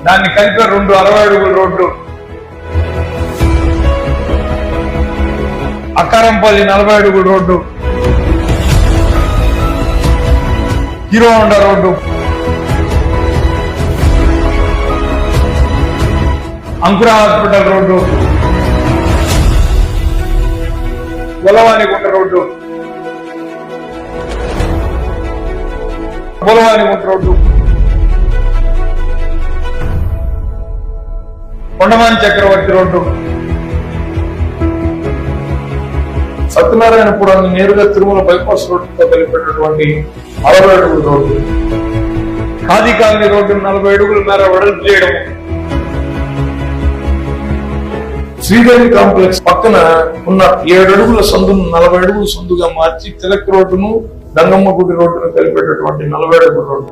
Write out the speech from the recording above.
దాన్ని కలిపే 2 60 అడుగుల రోడ్డు, అక్కారంపల్లి 40 అడుగుల రోడ్డు, హీరో హోండా రోడ్డు, అంకుర హాస్పిటల్ రోడ్డు, బొలవానిగుంట రోడ్డు, రోడ్డు, కొండమాని చక్రవర్తి రోడ్డు, సత్యనారాయణపురాన్ని నేరుగా తిరుమల బైపాస్ రోడ్డుతో కలిపేటటువంటి 60 అడుగుల రోడ్డు, ఖాదీ కాలనీ రోడ్డు 40 అడుగుల మేర వెడల్పు చేయడం, శ్రీదేవి కాంప్లెక్స్ పక్కన ఉన్న 7 అడుగుల సందును 40 అడుగుల సందుగా మార్చి తిలక్ రోడ్డును గంగమ్మ గుడి రోడ్డును కలిపేటటువంటి 40 అడుగుల రోడ్డు.